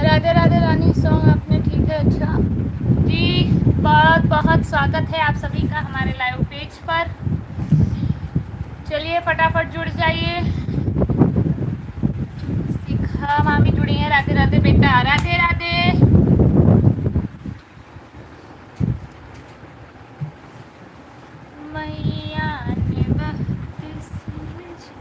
राधे राधे रानी song आपने ठीक है। अच्छा जी, बहुत बहुत स्वागत है आप सभी का हमारे लाइव पेज पर। चलिए फटाफट जुड़ जाइए। शिखा मामी जुड़ी हैं। राधे राधे बेटा, राधे राधे। मैया ने वक्त समझाया,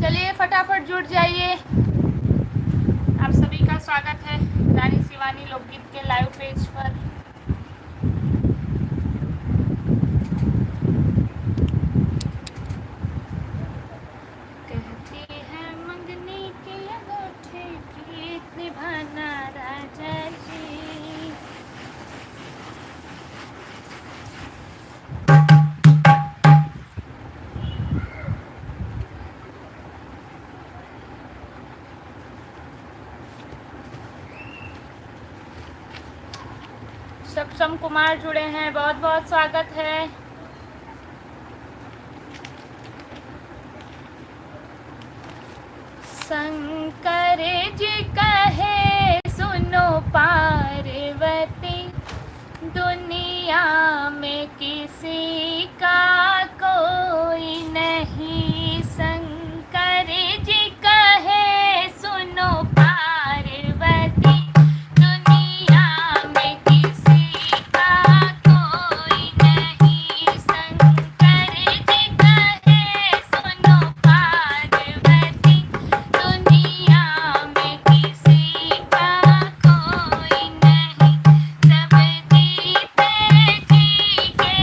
चलिए फटाफट जुड़ जाइए। आप सभी का स्वागत है रानी शिवानी लोकगीत के लाइव पेज पर। कहती है मंगनी की अंगूठी प्रीत निभाना राजा जी। सक्षम कुमार जुड़े हैं, बहुत बहुत स्वागत है। शंकर जी कहे सुनो पार्वती, दुनिया में किसी का कोई नहीं। शंकर जी कहे सुनो पार्वती, दुनिया में किसी का कोई नहीं। शंकर जी कहे सुनो पार्वती, दुनिया में किसी का कोई नहीं। सब जीते जी के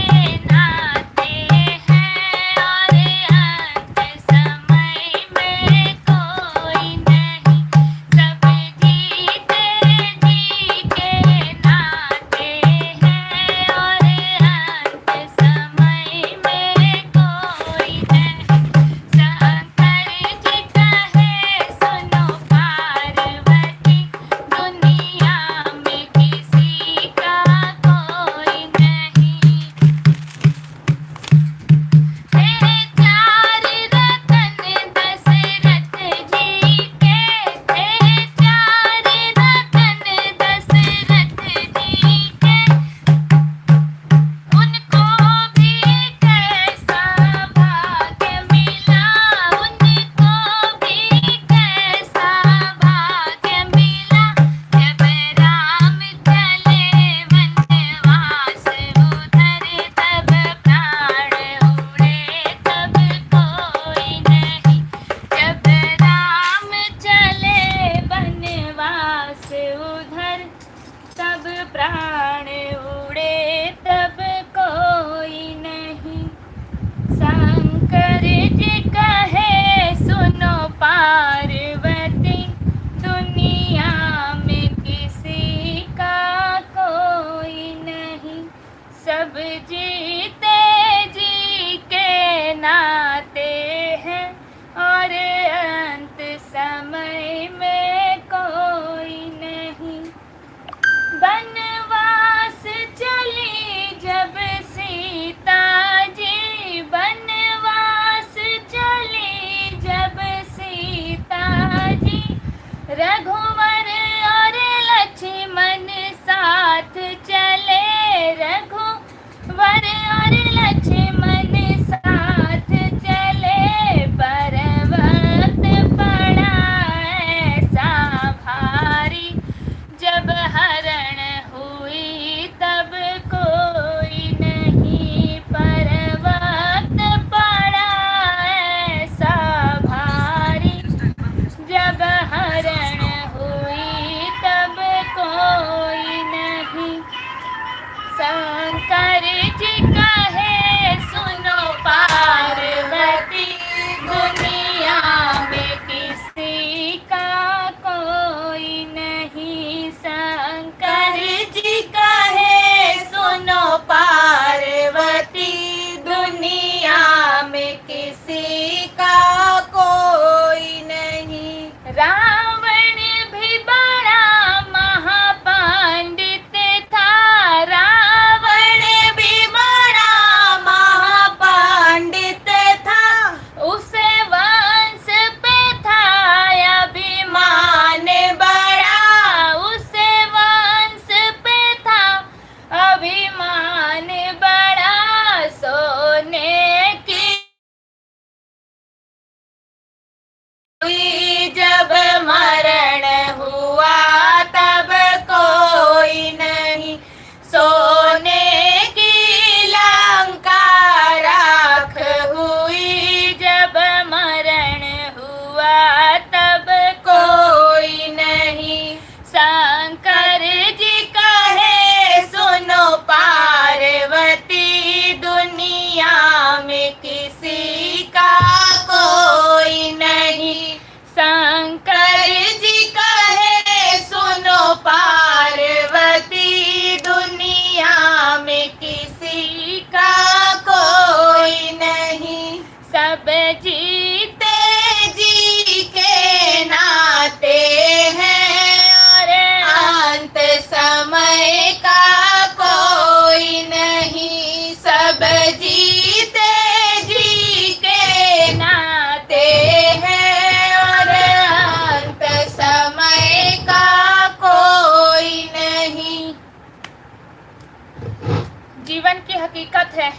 है,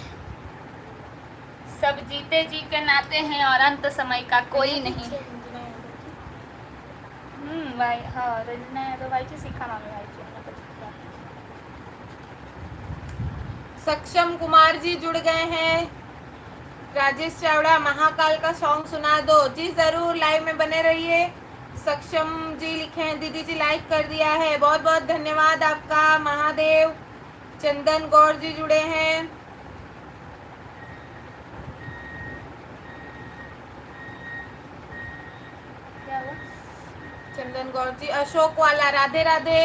सब जीते जी के नाते हैं और अंत समय का कोई नहीं। भाई हाँ रंजना यादव भाईची शिखा मामी भाईची सक्षम कुमार जी जुड़ गए हैं। राजेश चावड़ा महाकाल का सॉन्ग सुना दो। जी जरूर, लाइव में बने रहिए। सक्षम जी लिखे हैं, दीदी जी लाइक कर दिया है, बहुत बहुत धन्यवाद आपका। महादेव चंदन गौर जी जुड़े हैं। क्या हुआ? चंदन गौर जी, अशोक वाला राधे राधे।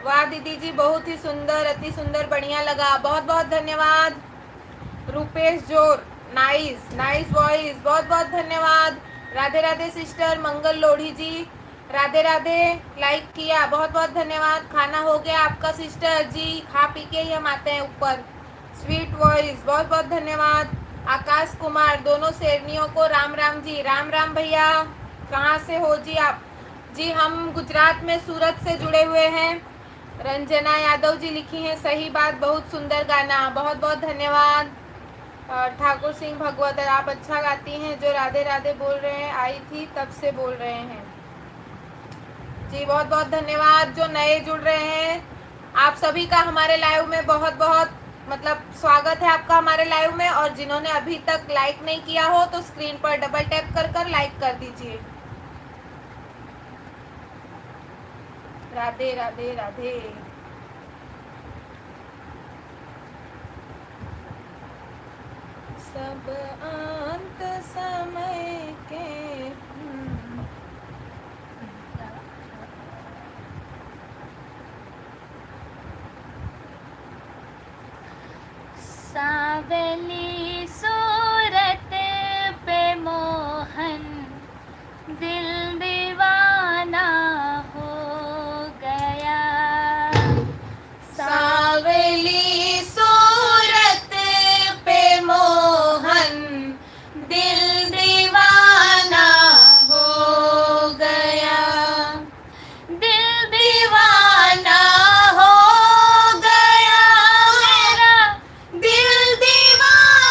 वाह दीदी जी बहुत ही सुंदर, अति सुंदर, बढ़िया लगा, बहुत बहुत धन्यवाद। रूपेश जोर, नाइस नाइस वॉइस, बहुत बहुत धन्यवाद। राधे राधे सिस्टर मंगल लोढ़ी जी, राधे राधे, लाइक किया, बहुत बहुत धन्यवाद। खाना हो गया आपका सिस्टर जी? खा पी के ही हम आते हैं ऊपर। स्वीट वॉइस, बहुत बहुत धन्यवाद। आकाश कुमार, दोनों शेरनियों को राम राम जी। राम राम भैया, कहाँ से हो जी आप? जी हम गुजरात में सूरत से जुड़े हुए हैं। रंजना यादव जी लिखी हैं, सही बात, बहुत सुंदर गाना, बहुत बहुत धन्यवाद। ठाकुर सिंह भगवत, आप अच्छा गाती हैं, जो राधे राधे बोल रहे हैं, आई थी तब से बोल रहे हैं जी, बहुत बहुत धन्यवाद। जो नए जुड़ रहे हैं, आप सभी का हमारे लाइव में बहुत बहुत मतलब स्वागत है आपका हमारे लाइव में। और जिन्होंने अभी तक लाइक नहीं किया हो तो स्क्रीन पर डबल टैप कर कर लाइक कर दीजिए। राधे राधे राधे। सब अंत समय के सावली सूरत पे मोहन दिल दीवाना हो गया। सावली सूरत पे मोहन दिल दीवाना हो गया। दिल दीवाना हो गया, मेरा दिल दीवाना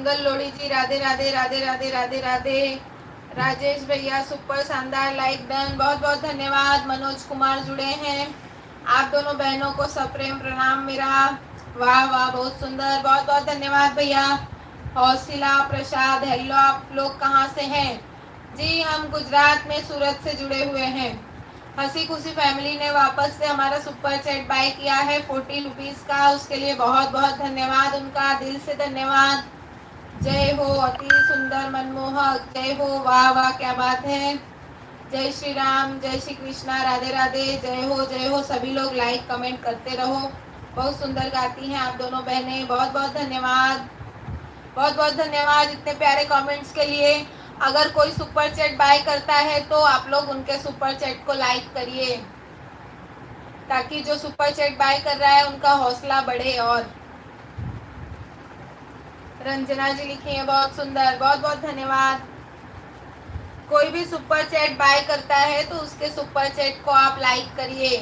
मंगल लोड़ी जी, राधे राधे राधे राधे राधे राधे। राजेश भैया सुपर शानदार लाइक डन, बहुत बहुत धन्यवाद। मनोज कुमार जुड़े हैं, आप दोनों बहनों को सप्रेम प्रणाम मेरा। वाह वाह बहुत सुंदर, बहुत बहुत धन्यवाद भैया। हौसला प्रसाद, हेलो, आप लोग कहाँ से हैं? जी हम गुजरात में सूरत से जुड़े हुए हैं। हंसी खुशी फैमिली ने वापस से हमारा सुपर चैट बाय किया है 40 रुपीज का, उसके लिए बहुत बहुत धन्यवाद उनका, दिल से धन्यवाद। जय हो, अति सुंदर मनमोहक, जय हो, वाह वाह क्या बात है। जय श्री राम, जय श्री कृष्णा, राधे राधे, जय हो। सभी लोग लाइक कमेंट करते रहो, बहुत सुंदर गाती हैं आप दोनों बहनें, बहुत बहुत धन्यवाद, बहुत बहुत धन्यवाद इतने प्यारे कमेंट्स के लिए। अगर कोई सुपर चैट बाय करता है तो आप लोग उनके सुपर चैट को लाइक करिए, ताकि जो सुपर चैट बाय कर रहा है उनका हौसला बढ़े। और रंजना जी लिखी है, बहुत सुंदर, बहुत बहुत धन्यवाद। कोई भी सुपर चैट बाय करता है तो उसके सुपर चैट को आप लाइक करिए।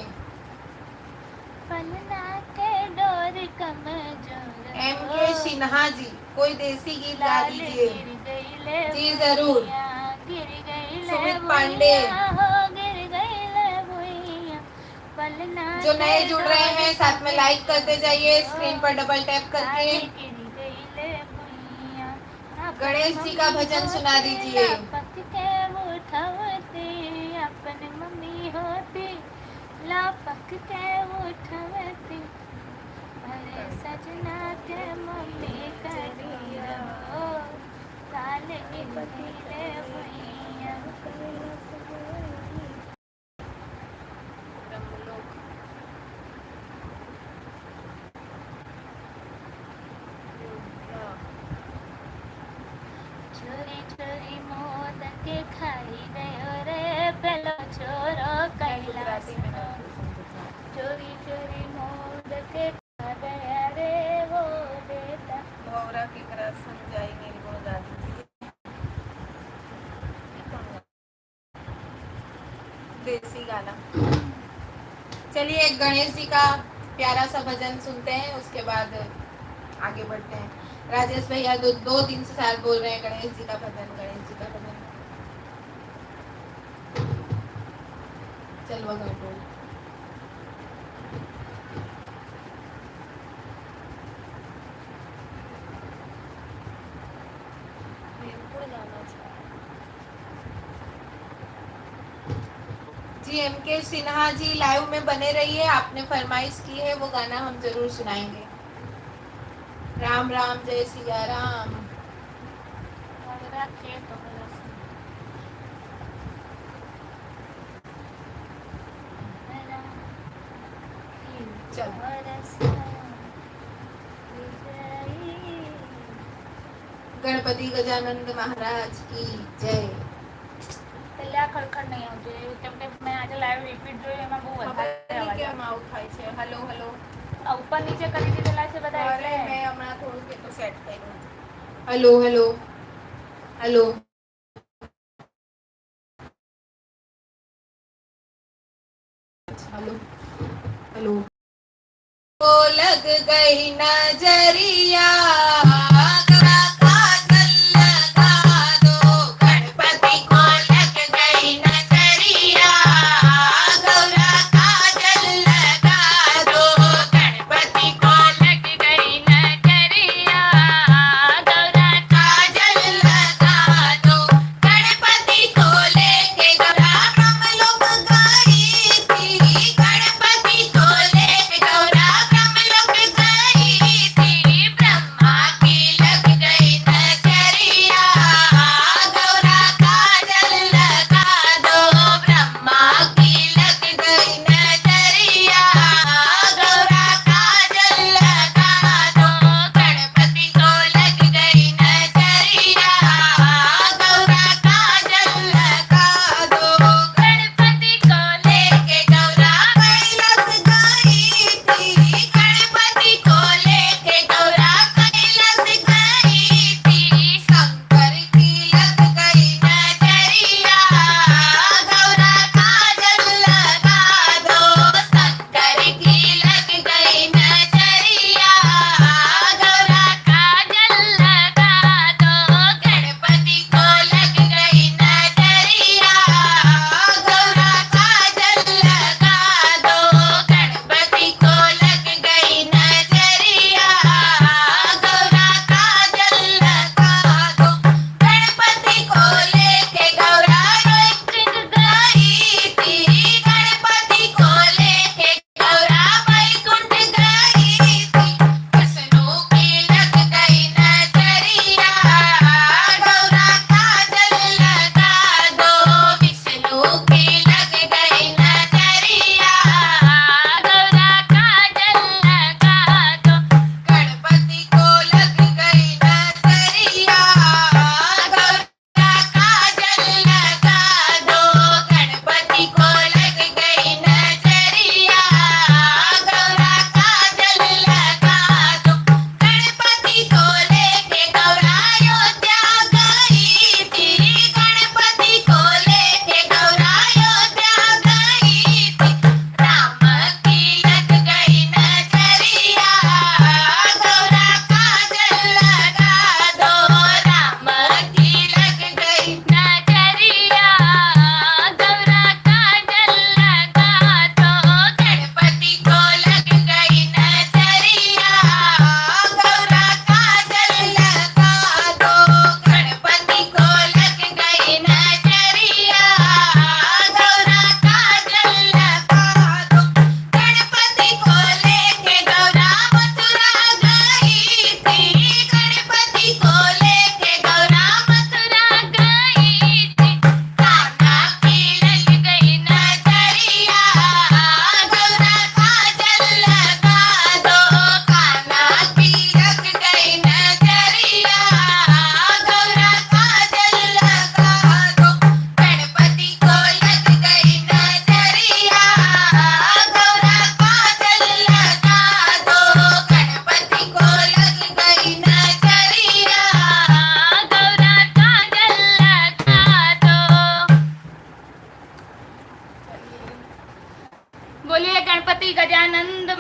एम के सिन्हा जी, कोई देसी गीत गा दीजिए। जी जरूर। सुमित पांडे, जो नए जुड़ रहे हैं साथ में लाइक करते जाइए, स्क्रीन पर डबल टैप करके। गणेश जी का भजन सुना दीजिए। अपन मम्मी होती लापक के उठवती, अरे सजना के मम्मी करिया काल के बदले भैया। चोरी चोरी मोद के खाई गयो रे पेलो छोरो कैलाश नो, चोरी चोरी मोद के खा गया रे वो बेटा। भौरा की तरह समझाई मेरी को गा दीजिए। देसी गाना। चलिए एक गणेश जी का प्यारा सा भजन सुनते हैं, उसके बाद आगे बढ़ते हैं। राजेश भैया दो दिन से शायद बोल रहे हैं गणेश जी का भजन, गणेश जी का भजन। चलो अगर बोल। जी एम के सिन्हा जी लाइव में बने रहिए, आपने फरमाइश की है वो गाना हम जरूर सुनाएंगे। राम राम, जय सिया राम। गणपति गजानंद महाराज की जय। પેલા ખડખડ નહીં આવજો, કેમ કે મેં આજે લાઈવ રિપીટ જોયું એમાં બહુ વધારે અવાજ કેમ આવું થાય છે? હેલો હેલો, ઉપર નીચે કરી દીધેલા છે બધા અરે એટલે મેં હમણાં થોડું કે તો સેટ કર્યું। Hello hello hello, hello hello. ओ लग गई नजरिया, गौरा काजल लगा दो, गणपति को लग गई नजरिया, गौरा काजल लगा दो, गणपति को लग गई नजरिया, गौरा काजल लगा दो, गणपति को लेके गौरा हम लोग गई थी, गणपति को लेके गौरा हम लोग गई थी, ब्रह्मा की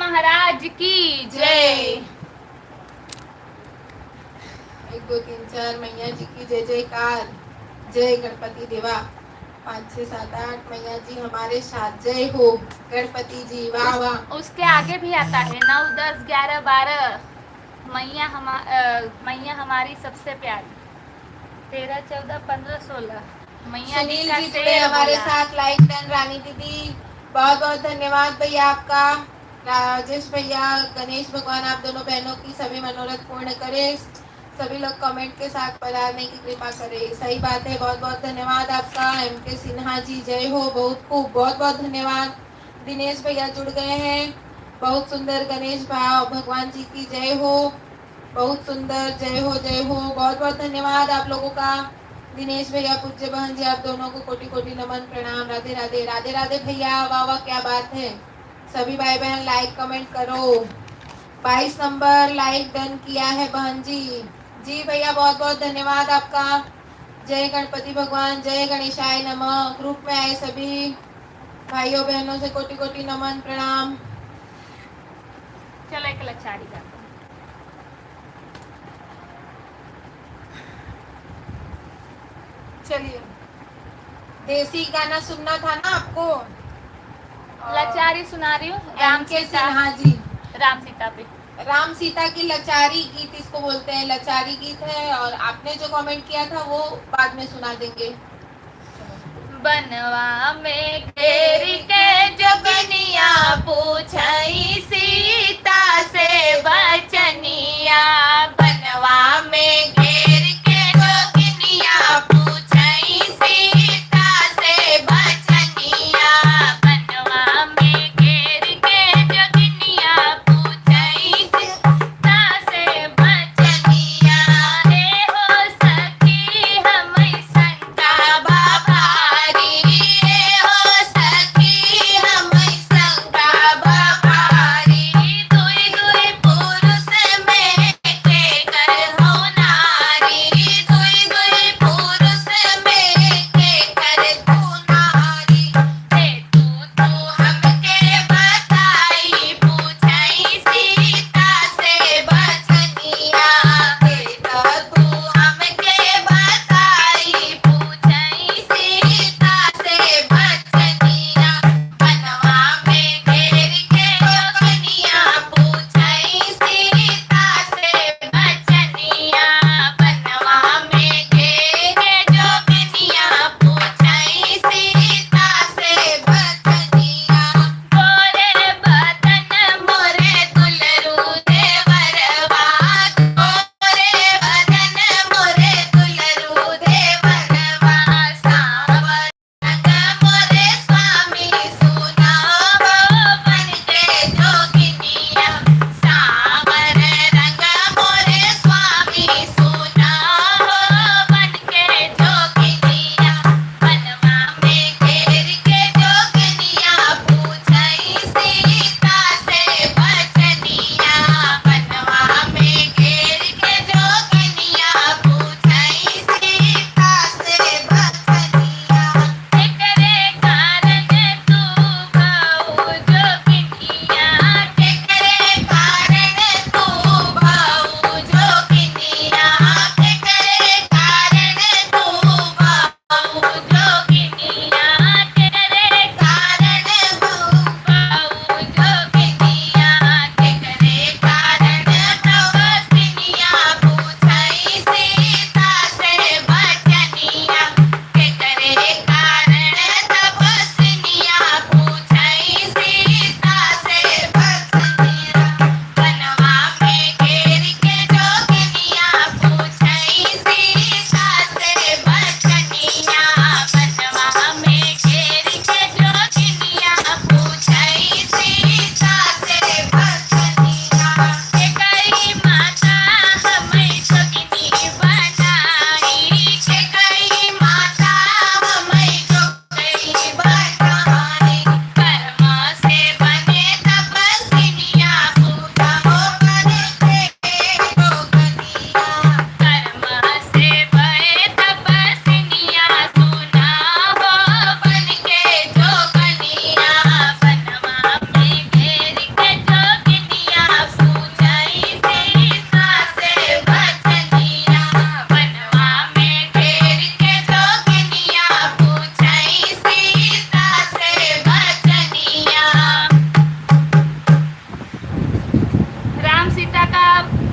महाराज की जय। 1 2 3 4 मैया जी की जय जयकार। जय गणपति देवा। 5 6 7 8 मैया जी हमारे साथ जय हो। गणपति जी वाह वाह। उसके आगे भी आता है 9 10 11 12 मैया हमारी सबसे प्यारी। 13 14 15 16 मैया जी सुनील का जी जुड़े शेर हमारे बोला। साथ। Like done. रानी दीदी बहुत बहुत धन्यवाद भैया आपका। राजेश भैया, गणेश भगवान आप दोनों बहनों की सभी मनोरथ पूर्ण करे। सभी लोग कमेंट के साथ पधारने की कृपा करें। सही बात है। बहुत बहुत धन्यवाद आपका। MK सिन्हा जी जय हो। बहुत खूब। बहुत बहुत धन्यवाद। दिनेश भैया जुड़ गए हैं। बहुत सुंदर। गणेश भाव भगवान जी की जय हो। बहुत सुंदर। जय हो जय हो। बहुत बहुत धन्यवाद आप लोगों का। दिनेश भैया, पूज्य बहन जी, आप दोनों को कोटि कोटि नमन प्रणाम। राधे राधे। राधे राधे भैया। वाह वाह क्या बात है। सभी भाई बहन लाइक कमेंट करो। 22 नंबर लाइक डन किया है बहन जी। जी भैया बहुत बहुत धन्यवाद आपका। जय गणपति भगवान। जय गणेशाय नमः। ग्रुप में आए सभी भाइयों बहनों से कोटि कोटि नमन प्रणाम। चलो एक लचारी का चलिए, देसी गाना सुनना था ना आपको। लचारी सुना रही हूँ। MK सिन्हा जी। राम सीता पे। राम सीता की लचारी गीत इसको बोलते हैं। लचारी गीत है। और आपने जो कमेंट किया था वो बाद में सुना देंगे। बनवा में घेर के जोगनिया पूछई सीता से बचनिया। बनवा में घेर के जोगनिया पूछई सीता से बचनिया। बनवा में घेर के जोगनिया पूछई सीता से बचनिया। हे हो सखी हम शंका बाभारी। हे हो सखी हम शंका बाभारी। दुई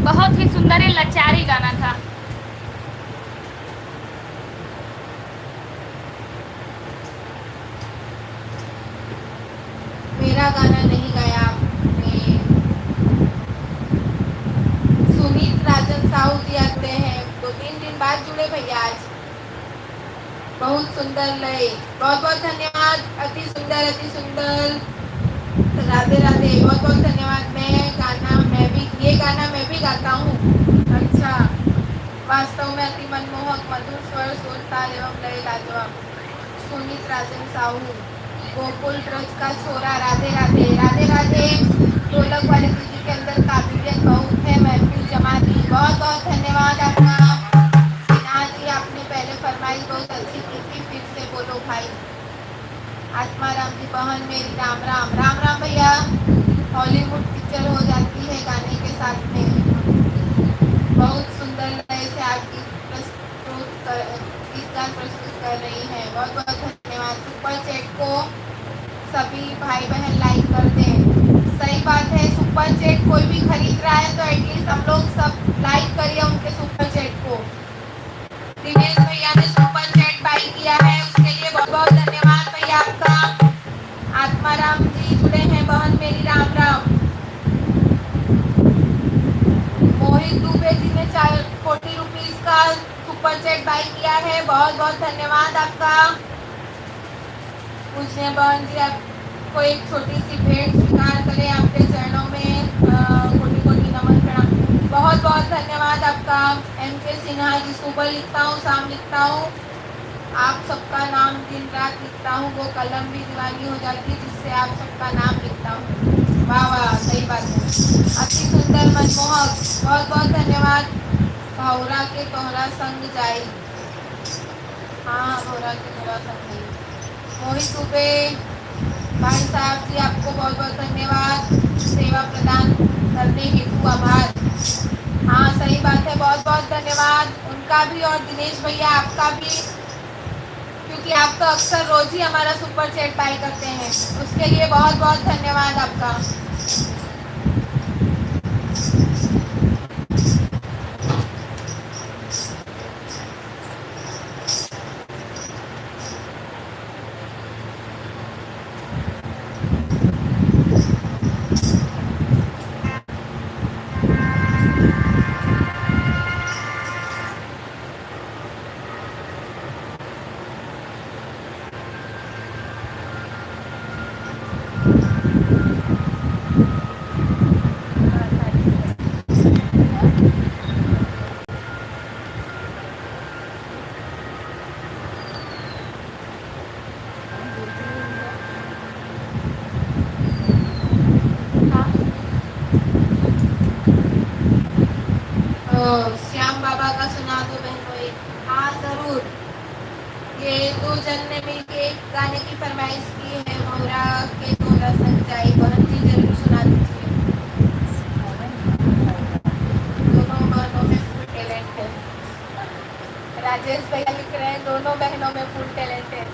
बहुत ही सुंदर ये लचारी गाना था। मेरा गाना नहीं गाया आपने। सुनीत राजन साहू जी आते हैं, 2-3 दिन बाद जुड़े भैया आज। बहुत सुंदर लय, बहुत बहुत धन्यवाद। अति सुंदर, अति सुंदर। राधे राधे, बहुत बहुत धन्यवाद। ये गाना मैं भी गाता हूँ। अच्छा, वास्तव में अति मनमोहक, मधुर स्वर, सुर, ताल एवं लय लाजवाब। सुनीत राजन साहू, गोकुल ब्रज का छोरा। राधे राधे, राधे राधे। ढोलक वाली दीदी के अंदर काबिलियत बहुत है, महफिल जमा दी। बहुत बहुत धन्यवाद आपका। सिन्हा जी, आपने पहले फरमाइश बहुत अच्छी की थी, फिर से बोलो भाई। आत्मा राम जी, बहन मेरी, राम राम। राम राम भैया। हॉलीवुड पिक्चर हो जाती है गाने के साथ में। बहुत सुंदर लय से आप गीत गान प्रस्तुत कर रही हैं। बहुत बहुत धन्यवाद। सुपर चैट को सभी भाई बहन लाइक कर दें। सही बात है, सुपर चैट कोई भी खरीद रहा है तो एटलीस्ट हम लोग सब लाइक करिए उनके सुपर चैट को। दिनेश भैया ने सुपर चैट बाई किया है, उसके लिए बहुत बहुत धन्यवाद भैया आपका। आत्माराम जी जुड़े हैं, बहन मेरी, राम राम। मोहित दुबे जी ने 40 रुपीज का सुपर चैट बाई किया है, बहुत बहुत धन्यवाद आपका। पूछने बहन जी, आपको एक छोटी सी भेंट स्वीकार करें, आपके चरणों में कोटि कोटि नमन प्रणाम। बहुत बहुत धन्यवाद आपका। MK सिन्हा जी, सुबह लिखता हूँ, शाम लिखता हूँ, आप सबका नाम दिन रात लिखता हूँ, वो कलम भी दीवानी हो जाती है जिससे आप सबका नाम लिखता हूँ। वाह वाह, सही बात है। अति सुंदर, मनमोहक, बहुत बहुत धन्यवाद। भौरा के तोहरा संग जाई। हाँ, भौरा के तोहरा संग जाई। मोहित दुबे भाई साहब जी, आपको बहुत बहुत धन्यवाद। सेवा प्रदान करने हेतु आभार। हाँ, सही बात है, बहुत बहुत धन्यवाद उनका भी और दिनेश भैया आपका भी, क्योंकि आप तो अक्सर रोज ही हमारा सुपर चैट बाई करते हैं, उसके लिए बहुत बहुत धन्यवाद आपका। श्याम बाबा का सुना दो बहनों एक। हाँ जरूर, ये 2 जन ने मिलके एक गाने की फरमाइश की है, भौरा के तोहरा संग जाई। बहन जी जरूर सुना दीजिए। दोनों बहनों में फुल टैलेंट है। राजेश भैया लिख रहे हैं, दोनों बहनों में फुल टैलेंट है।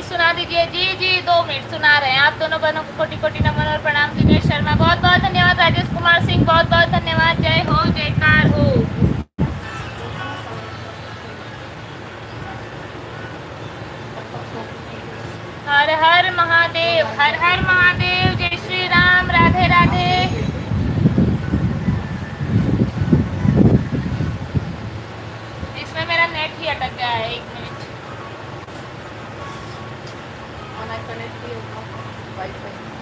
सुना दीजिए। जी जी, 2 मिनट सुना रहे हैं। आप दोनों बहनों को कोटि कोटि नमन और प्रणाम। दिनेश शर्मा, बहुत बहुत धन्यवाद। राजेश कुमार सिंह, बहुत बहुत धन्यवाद। जय हो, जयकार हो। हर हर महादेव, हर हर महादेव। जय श्री राम। राधे राधे। गया है, 1 मिनट।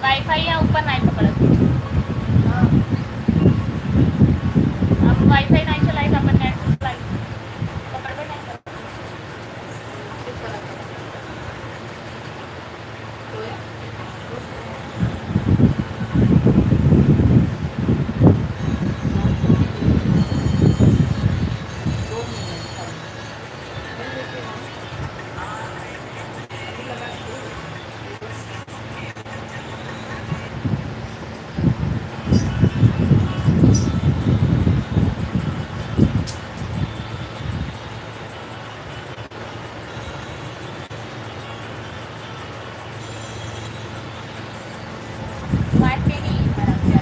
वाईफाई यहाँ ऊपर नहीं पकड़ा, हम वाईफाई नहीं चलाई तो अपन नेट से चलाई पकड़ में नहीं पड़ा। वाईफाई नहीं है हमारा क्या।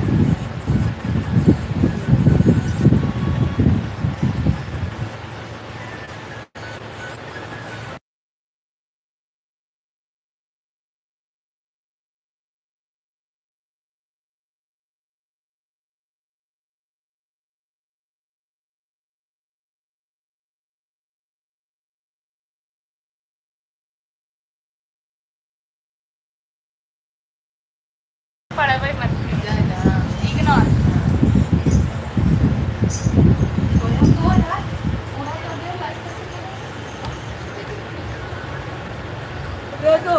पड़ा भाई मत इग्नोर। देखो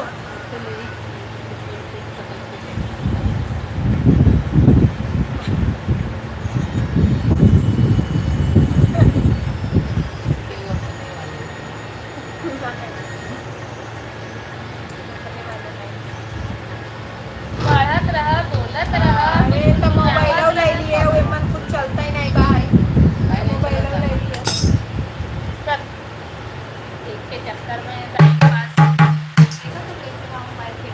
पढ़त रहा, बोलत रहा, अरे तो मोबाइल ले लिए हुए मन कुछ चलता ही नहीं का है, मोबाइल ले लिए कर एक के चक्कर में टाइम पास। देखा तो कैसे वहाँ मोबाइल पे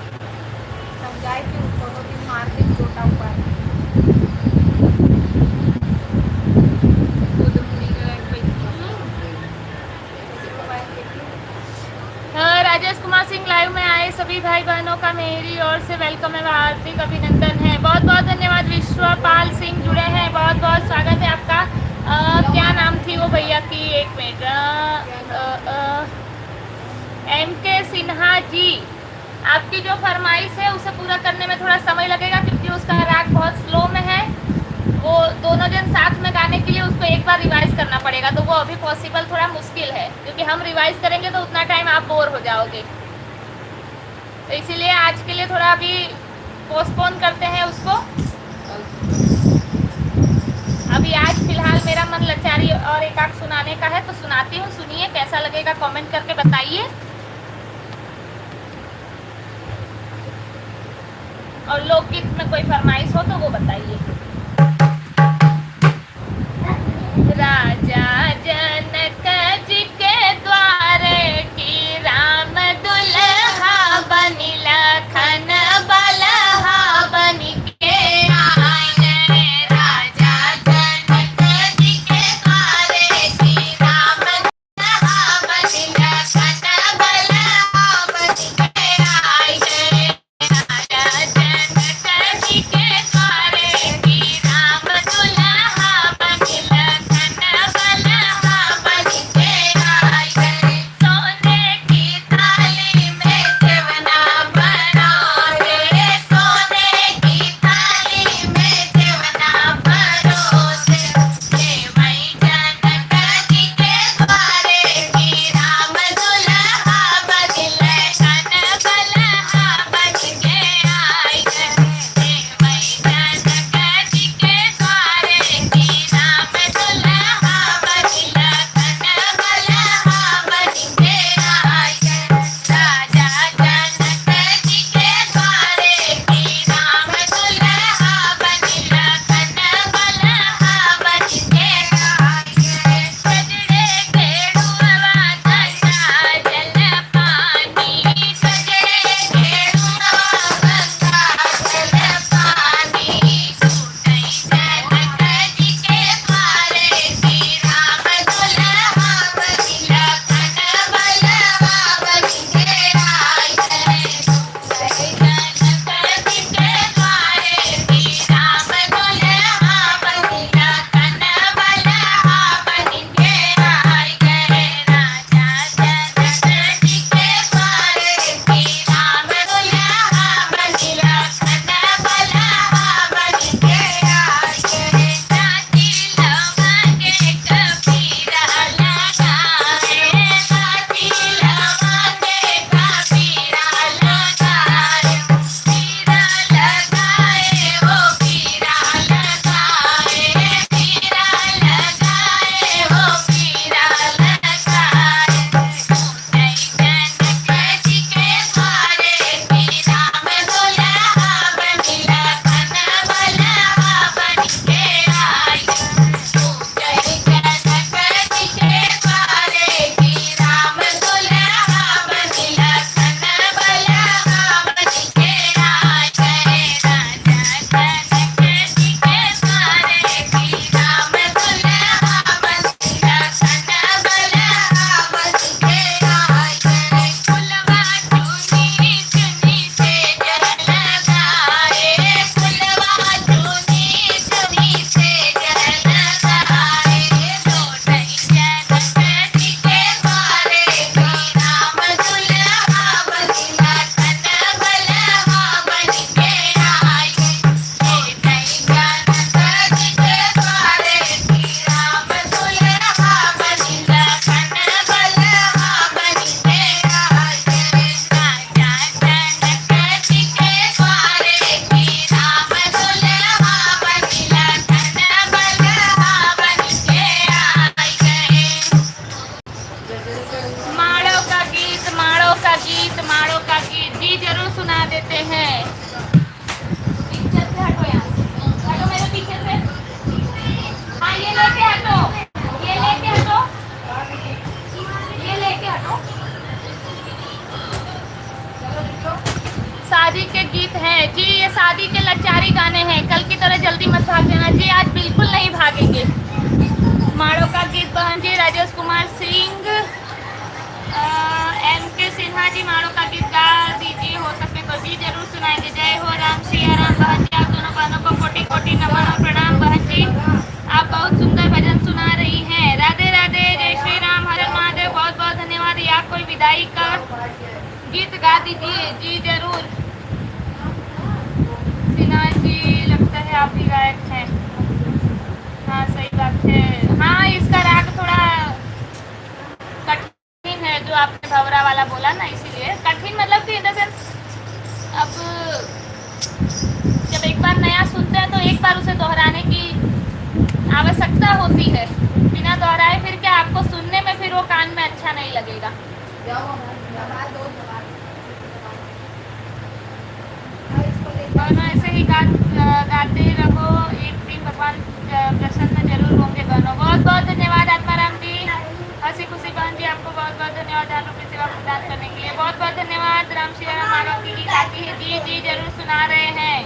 समझाए कि दोनों दिन मार के छोटा ऊपर दूध मुड़ी का एक राजेश कुमार सिंह लाइव में आए सभी भाई बहनों का मेरी ओर से वेलकम एवं हार्दिक अभिनंदन है। बहुत बहुत धन्यवाद। विश्वपाल सिंह जुड़े हैं, बहुत बहुत स्वागत है आपका। क्या नाम थी वो भैया की, 1 मिनट। MK सिन्हा जी, आपकी जो फरमाइश है उसे पूरा करने में थोड़ा समय लगेगा क्योंकि उसका राग बहुत स्लो में है। वो दोनों जन साथ में गाने के लिए उसको एक बार रिवाइज करना पड़ेगा, तो वो अभी पॉसिबल थोड़ा मुश्किल है क्योंकि हम रिवाइज करेंगे तो उतना टाइम आप बोर हो जाओगे, तो इसीलिए आज के लिए थोड़ा अभी पोस्टपोन करते हैं उसको। अभी आज फिलहाल मेरा मन लचारी और एक आध सुनाने का है तो सुनाती हूँ, सुनिए कैसा लगेगा कमेंट करके बताइए। और लोकगीत में कोई फरमाइश हो तो वो बताइए। राजा जनक जी के द्वारे की राम दुल्हा बनी लखन बलहा बनी के आए। राजा जनक जी के द्वारे की राम दुल्हा बनी लखन बलहा बनी के आए। राजा जनक जी के द्वारे की दीदी के लाचारी गाने हैं, कल की तरह जल्दी मत भाग देना जी। आज बिल्कुल नहीं भागेंगे। माड़ो का गीत बहन जी राजेश कुमार सिंह, एम के सिन्हा जी माड़ो का गीत गा दीजिए, हो सके तो जी जरूर सुनाएंगे। जय हो राम सिया राम बहन जी, आप दोनों बहनों को कोटि कोटि नमन और प्रणाम। बहन जी आप बहुत सुंदर भजन सुना रही हैं। राधे राधे, जय श्री राम, हर महादेव, बहुत बहुत धन्यवाद। या कोई विदाई का गीत गा दीजिए जी जरूर। सिन्हा जी लगता है आप ही गायक हैं। हाँ सही बात है। हाँ इसका राग थोड़ा कठिन है, जो आपने भवरा वाला बोला ना, इसीलिए कठिन मतलब कि इन द सेंस अब जब एक बार नया सुनते हैं तो एक बार उसे दोहराने की आवश्यकता होती है। बिना दोहराए फिर क्या आपको सुनने में फिर वो कान में अच्छा नहीं लगेगा। और ऐसे ही गाते रहो, एक दिन भगवान प्रसन्न जरूर होंगे दोनों। बहुत बहुत धन्यवाद आत्माराम जी, हंसी खुशी बहन जी आपको बहुत बहुत धन्यवाद दान रूपी सेवा प्रदान करने के लिए। बहुत बहुत धन्यवाद। राम श्री राम मानव की गीत आती है जी जी जरूर सुना रहे हैं।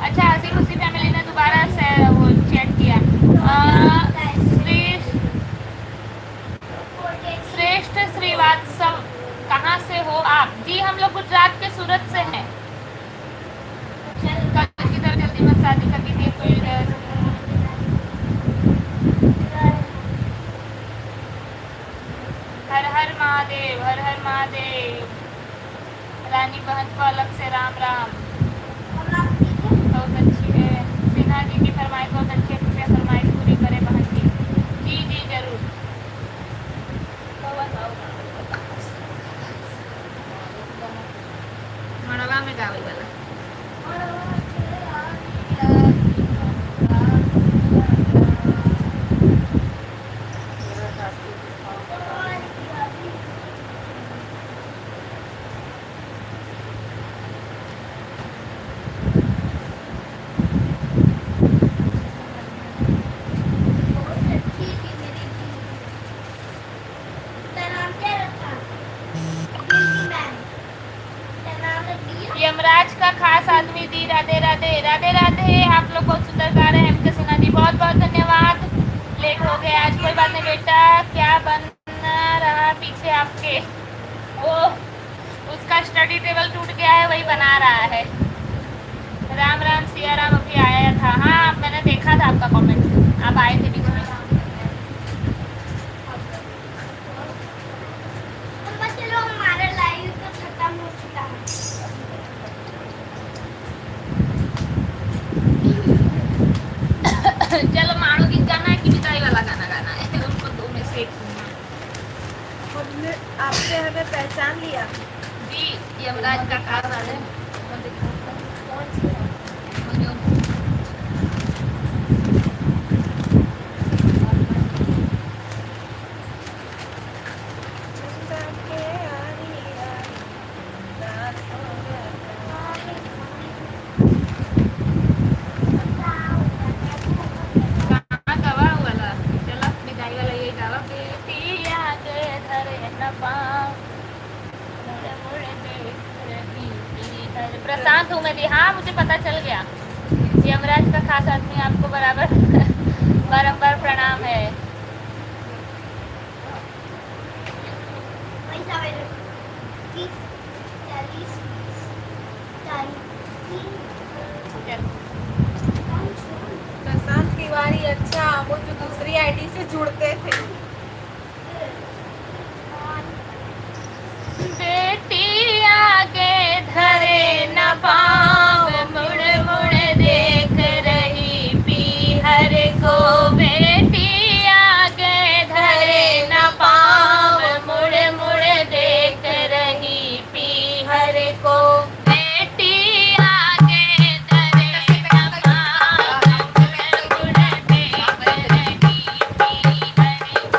अच्छा हंसी खुशी फैमिली ने दोबारा से वो चैट किया। श्रेष्ठ श्रीवात्सव कहाँ से हो आप? जी हम लोग गुजरात के सूरत से हैं। कल की तरह जल्दी मत शादी कर दीजिए कोई। हर हर महादेव, हर हर महादेव। रानी बहन को अलग से राम राम। बहुत अच्छी है सिन्हा जी की फरमाइश, बहुत अच्छी है, कृपया फरमाइश पूरी करें बहन जी। जी जी जरूर। मड़वा में गावे वाला यमराज का खास आदमी दी। राधे राधे, राधे राधे। आप लोग बहुत सुंदर गा रहे हैं। एम के सिन्हा जी बहुत बहुत धन्यवाद। लेट हो गए आज, कोई बात नहीं बेटा। क्या बन रहा पीछे आपके? वो उसका स्टडी टेबल टूट गया है, वही बना रहा है। राम राम सिया राम अभी आया था। हाँ मैंने देखा था आपका कमेंट, आप आए थे बीच में। चलो मानो गीत गाना है कि विदाई वाला गाना गाना है? उनको दो में से एक सुनना। आपसे हमें पहचान लिया जी, यमराज का खास आदमी। प्रशांत हूँ मैं दी। हाँ मुझे पता चल गया। यमराज का खास आदमी आपको बराबर बारंबार प्रणाम है। प्रशांत तिवारी, अच्छा वो जो दूसरी आईडी से जुड़ते थे। बेटी आगे धरे न पाँव, मुड़ मुड़ देख रही पीहर को। बेटी आगे धरे न पाँव, मुड़ मुड़ देख रही पीहर को। बेटी आगे धरे न पाँव, मुड़ मुड़ देख रही पीहर को।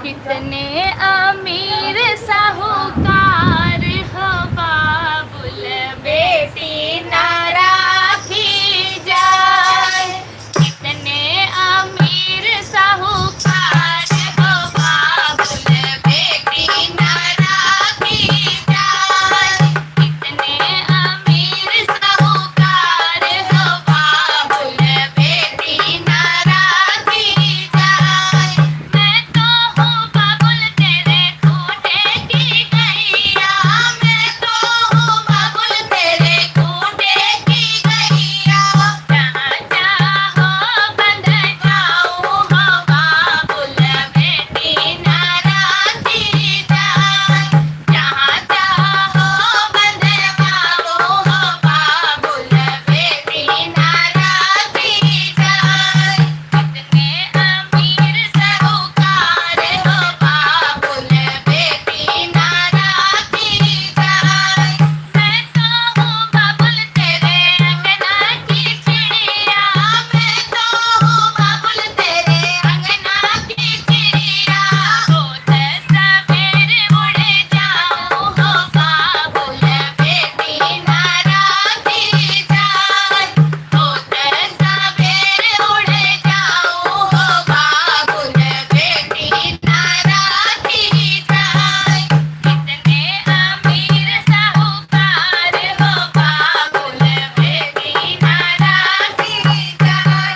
कितने अमीर साहूकार हो बाबुल बेटी ना राखी जाए। कितने अमीर साहूकार हो बाबुल बेटी ना राखी जाए। कितने अमीर साहूकार हो बाबुल बेटी ना राखी जाए। मैं तो हूँ बाबुल तेरे खूंटे की गैया, मैं तो हूँ बाबुल तेरे खूंटे की गैया। जहाँ चाहो बंध जाऊँ हो बाबुल बेटी ना राखी जाए। जहाँ चाहो बंध जाऊँ हो बाबुल बेटी ना राखी जाए। कितने अमीर साहूकार हो बाबुल बेटी ना राखी जाए। मैं तो हूँ बाबुल तेरे अंगना की चिड़िया, मैं तो हूँ बाबुल तेरे अंगना की चिड़िया। होत सवेरे उड़ जाऊँ हो बाबुल बेटी ना राखी जाए। होत सवेरे उड़ जाऊँ हो बाबुल बेटी ना राखी जाए। कितने अमीर साहूकार हो बाबुल बेटी ना राखी जाए।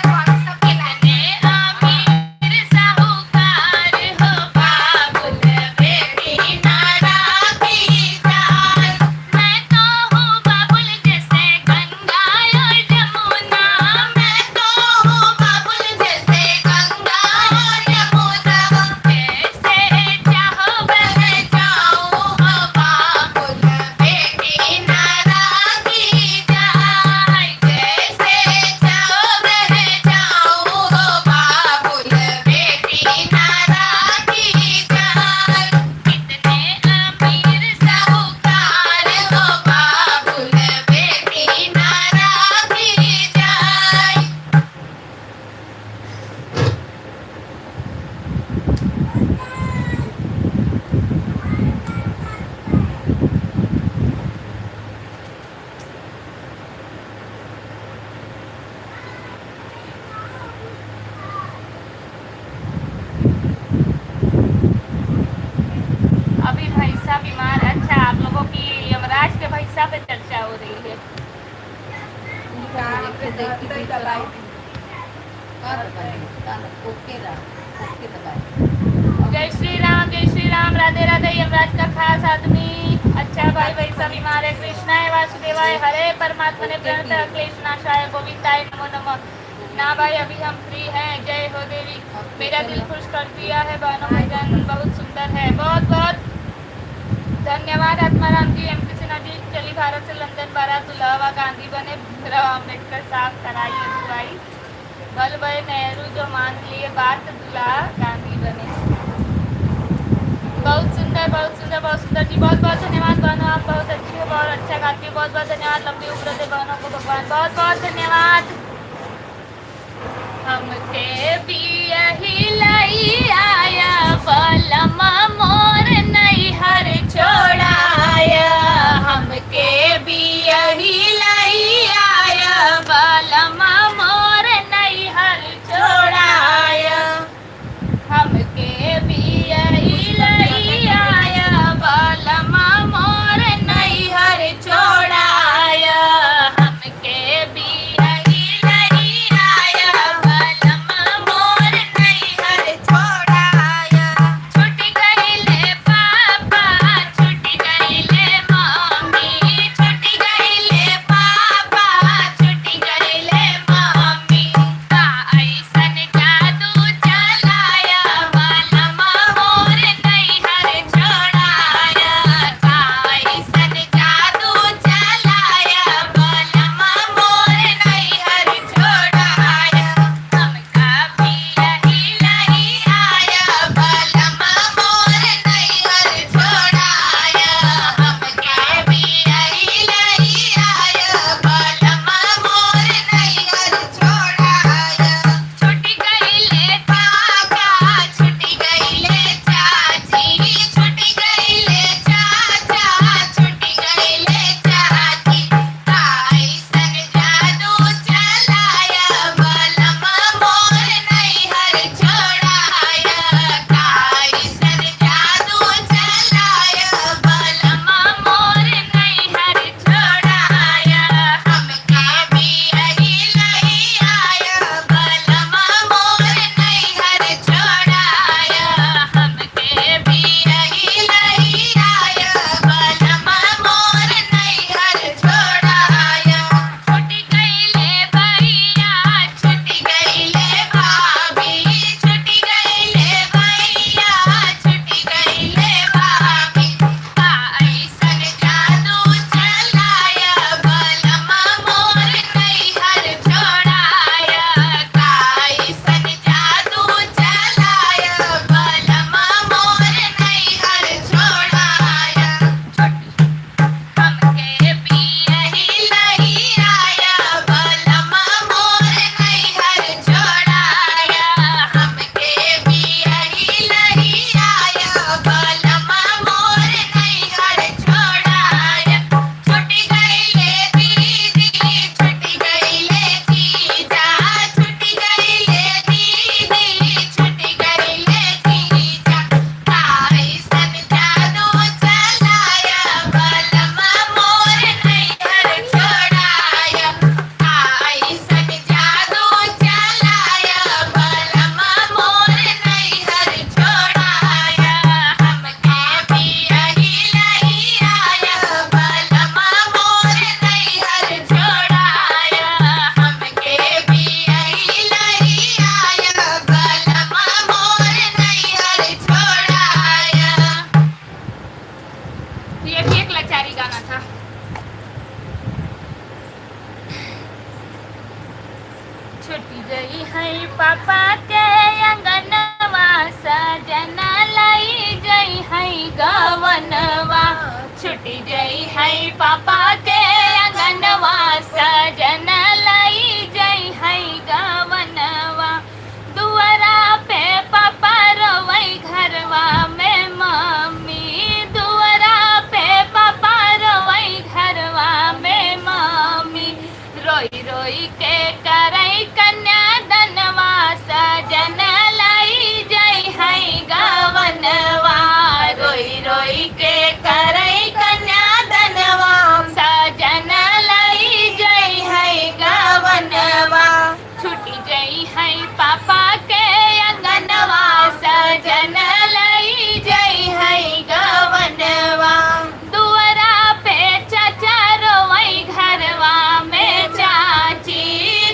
कितने अमीर साहूकार हो बाबुल बेटी ना राखी जाए। मैं तो हूँ बाबुल जैसे गंगा और यमुना, मैं तो हूँ बाबुल जैसे गंगा और यमुना। जैसे चाहो बह जाऊँ हो बाबुल बेटी ना राखी जाए। जैसे चाहो बह जाऊँ हो बाबुल बेटी ना राखी जाए। कितने अमीर साहूकार हो बाबुल बेटी ना राखी जाए। अभी भैंसा बीमार। अच्छा, आप लोगों की यमराज के भैंसा पे चर्चा हो रही है। जय श्री राम, राधे राधे। यमराज का खास आदमी। अच्छा भाई, भैंसा बीमार है। कृष्णाय वासुदेवाय हरे परमात्मने प्रणत क्लेश नाशाय गोविंदाय नमो नमः। ना भाई, अभी हम फ्री हैं। जय हो देवी। मेरा दिल खुश कर दिया है। बहनों भजन बहुत सुंदर है। बहुत बहुत धन्यवाद आत्माराम जी। एमपी सिन्हा जी, चली भारत से लंदन बारात, दुल्हवा गांधी बने, भीमराव अम्बेडकर साहब कराइए दुआई। बल भाई नेहरू जो मान लिए बात, दुल्हा गांधी बने। बहुत सुंदर, बहुत सुंदर, बहुत सुंदर जी। बहुत बहुत धन्यवाद बहनों, आप बहुत अच्छी हो, बहुत अच्छा गाती हो। बहुत बहुत धन्यवाद। लंबी उम्र दे बहनों को भगवान। बहुत बहुत धन्यवाद। हमके भी यही लाई आया बलमा मोर नैहर छोड़ाया। हमके भी यही लाई आया बलमा मोर नैहर छोड़ाया। हमके भी यही लाई आया बलमा मोर नैहर छोड़ाया। हमके भी यही लाई आया बलमा मोर नैहर छोड़ाया। छूट गईले पापा, छूट गईले ये भी एक लाचारी गाना था। छुट्टी गई है पापा के अंगनवा, सजना लाई गई है गवनवा। छुट्टी गई है पापा के अंगनवा, सजना लाई गई है गवनवा। दुआरा पे पापा रोवई घरवा में मम्मी, दुआरा पे पापा रोवई घरवा में मम्मी। रोई रोई के करई कन्या दनवा, सजन लाई जई है गवनवा। रोई रोई के करई कन्या दनवा, सजन लाई जई है गवनवा। छुटी जई है पापा के अंगनवा, सजन लाई जई है गवनवा। दुआरा पे चाचा रोवई घरवा में चाची,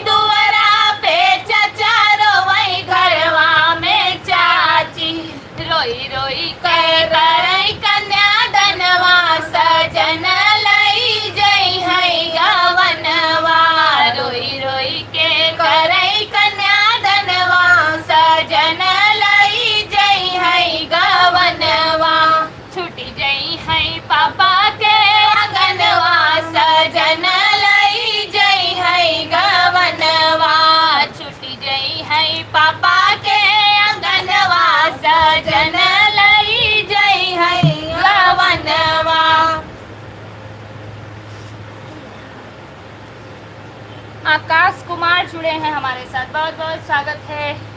दुआरा पे चाचा रोवई घरवा में चाची। रोई रोई कर करई कन्या दनवा, सजन लाई जई है गवनवा। रोई रोई के करई कन्या दनवा, सजन लाई जई है गवनवा। छुटी जई है पापा के अंगनवा, सजन लाई जई है गवनवा। छुटी जई है पापा के अंगनवा, सजन लाई जई है गवनवा। आकाश कुमार जुड़े हैं हमारे साथ, बहुत बहुत स्वागत है।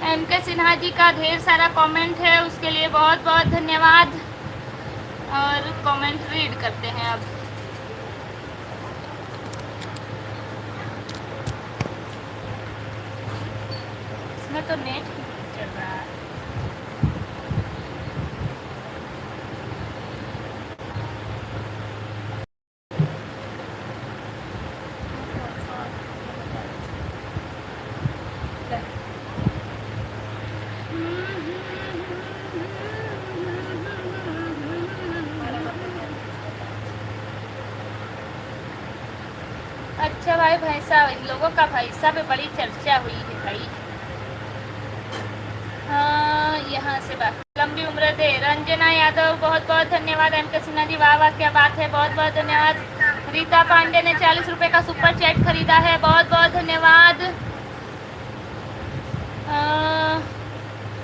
MK सिन्हा जी का ढेर सारा कमेंट है, उसके लिए बहुत बहुत धन्यवाद। और कमेंट रीड करते हैं अब। इसमें तो नेट ही नहीं चल रहा है। अच्छा भाई भैंसा, इन लोगों का भैंसा पे बड़ी चर्चा हुई है भाई। हाँ, यहाँ से बात। लंबी उम्र दे रंजना यादव, बहुत बहुत धन्यवाद। MK सिन्हा जी, वाह वाह क्या बात है, बहुत बहुत धन्यवाद। रीता पांडे ने 40 रुपए का सुपर चैट खरीदा है, बहुत बहुत धन्यवाद।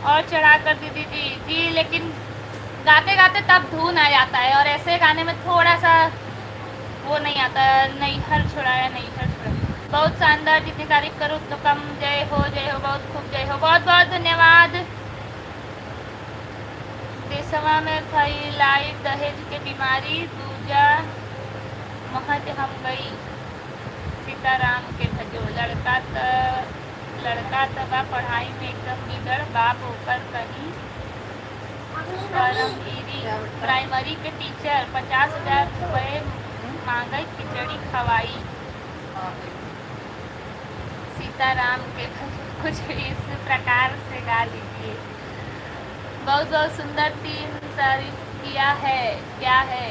और चढ़ा कर दीदी जी, लेकिन गाते गाते तब धुन आ जाता है, और ऐसे गाने में थोड़ा सा वो नहीं आता। नहीं हर छुड़ाया, नहीं हर छुड़ाया। बहुत शानदार, जितनी तारीफ करूँ तो कम। जय हो, बहुत खूब जय हो, बहुत बहुत धन्यवाद। देशवा में फैलाई दहेज के बीमारी, दूजा महज हम गई सीताराम के भजो। लड़का तबा पढ़ाई में एकदम बिगड़, बाप होकर कहीं प्राइमरी के टीचर 50,000 रुपये मांगे, खिचड़ी खवाई। सीताराम के कुछ इस प्रकार से गा लीजिए। बहुत बहुत सुंदर। 3 तारीख किया है, क्या है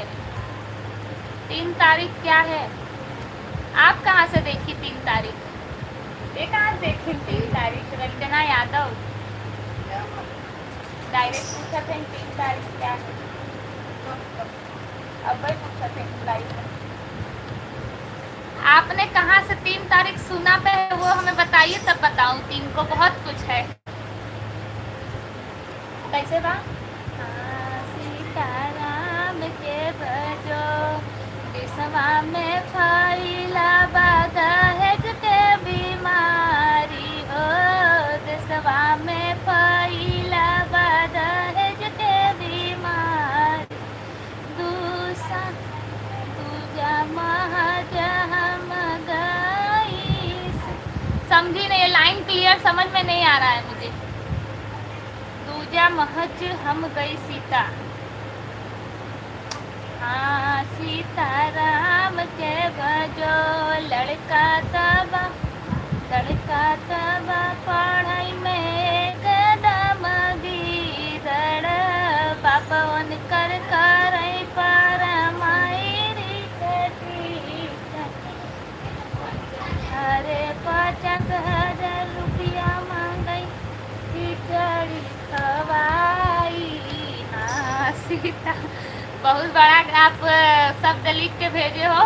3 तारीख क्या है? आप कहाँ से देखी 3 तारीख? ये कहाँ से देखी 3 तारीख? रंजना यादव डायरेक्ट पूछा थे 3 तारीख क्या है। अब भाई पूछा थे लाइव। आपने कहाँ से 3 तारीख सुना पे है वो हमें बताइए, तब बताऊँ। 3 को बहुत कुछ है। कैसे बा? सीताराम के भजो, देशवा में फैला दहेज के बीमारी। ओ देशवा में फैला दहेज के बीमारी। दूजा महज हम गई। समझी नहीं, लाइन क्लियर समझ में नहीं आ रहा है मुझे। दूजा महज हम गई सीता। हाँ, सीताराम के भजो, लड़का तबा पढ़ाई में कदम गिरड़। पापवन कर गीता बहुत बड़ा आप शब्द लिख के भेजे हो।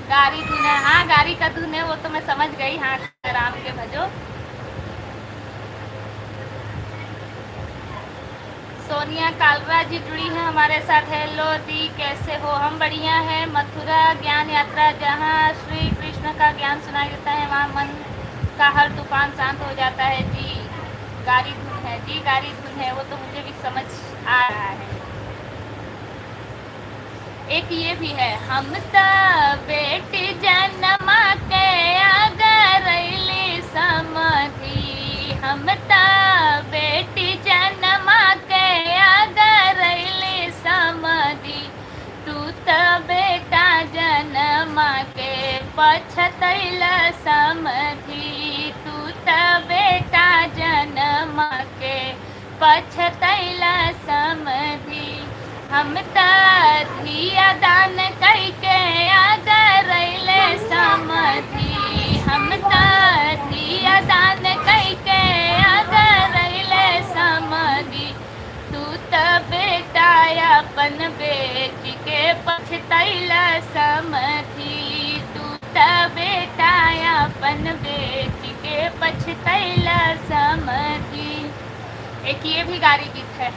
गाड़ी धुन है, हाँ गाड़ी का धुन है, वो तो मैं समझ गई। हाँ राम के भजो। सोनिया कालरा जी जुड़ी है हमारे साथ। हेलो दी, कैसे हो? हम बढ़िया हैं। मथुरा ज्ञान यात्रा, जहाँ श्री कृष्ण का ज्ञान सुनाई देता है, वहाँ मन का हर तूफान शांत हो जाता है। जी गाड़ी धुन है, जी गाड़ी धुन है, वो तो मुझे भी समझ आ रहा है। एक ये भी है, हम त बेटी जन्मा के अगरैली समधी, हम त बेटी जन्मा के अगरैली समधी, तू त बेटा जन्मा के पछतैल समधी, तू त बेटा जन्मा के पछतैल समधी, हम त धिया दान कैके अगरैले समधी, हम त धिया दान कैके अगरैले समधी, तू त बेटा अपन बेटी के पछतैल समधी, तू त बेटा अपन बेटी के पछतैल समधी। एक ये भी गाड़ी गीत है।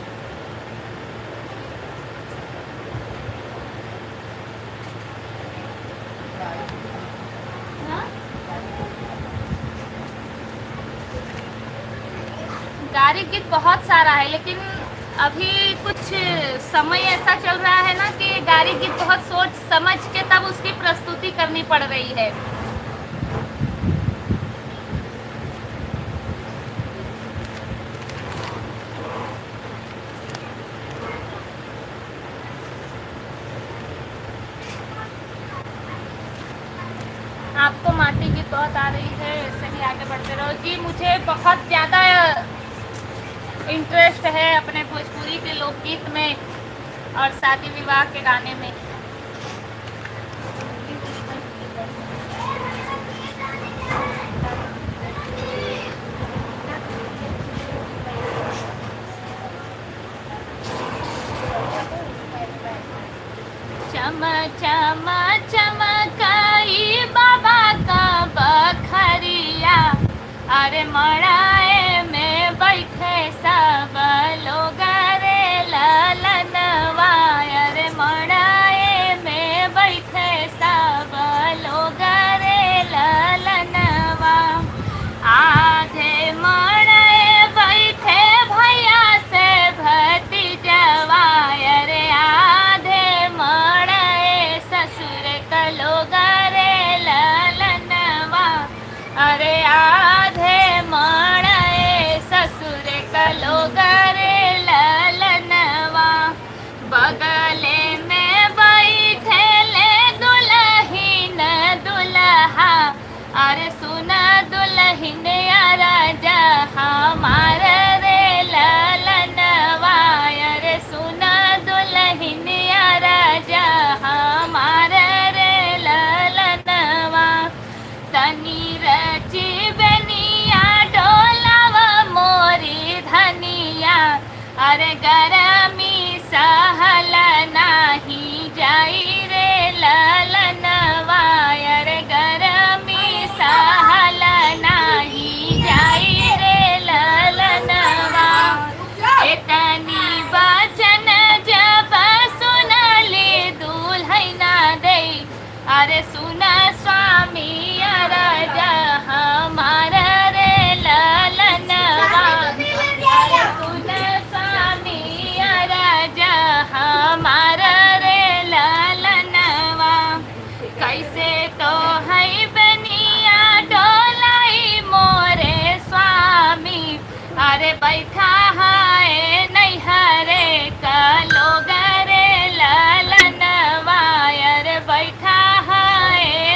गाड़ी गीत बहुत सारा है, लेकिन अभी कुछ समय ऐसा चल रहा है ना कि गाड़ी गीत बहुत सोच समझ के तब उसकी प्रस्तुति करनी पड़ रही है। आपको माटी गीत बहुत आ रही है, ऐसे ही आगे बढ़ते रहो। जी मुझे बहुत ज़्यादा इंटरेस्ट है अपने भोजपुरी के लोकगीत में और शादी विवाह के गाने में। चम चम चमकाई बाबा का बखरिया, अरे मड़ाए में बैठे सब लोग रे ललनवा, अरे मड़ाए में बैठे सब लोग रे ललनवा, आधे मड़ाए बैठे भैया से भतीजवा, अरे आधे मड़ाए ससुर का लोग रे ललनवा, अरे आधे मड़ाए ससुर का लोग रे ललनवा, बगले में बैठे ले दुल्हीन दुल्हा, अरे सुना दुल्हीन राजा हमार रे ललनवा, अरे सुना दुल्हीन राजा हमार रे ललनवा, तनी रची बनिया डोलावा मोरी धनिया, अरे गरमी सहल नाही जाई रे ललनवा, अरे गरमी सहल नाही जाई रे ललनवा, एतनी बचन जब सुनली दुल्हना दे, अरे सुना स्वामी राजा हमार रे ललनवा, अरे सुना स्वामी राजा हमार रे ललनवा, कैसे तो है बनिया डोलाई मोरे स्वामी, अरे बैठा है नैहरे का लोग रे ललनवा, अरे बैठा है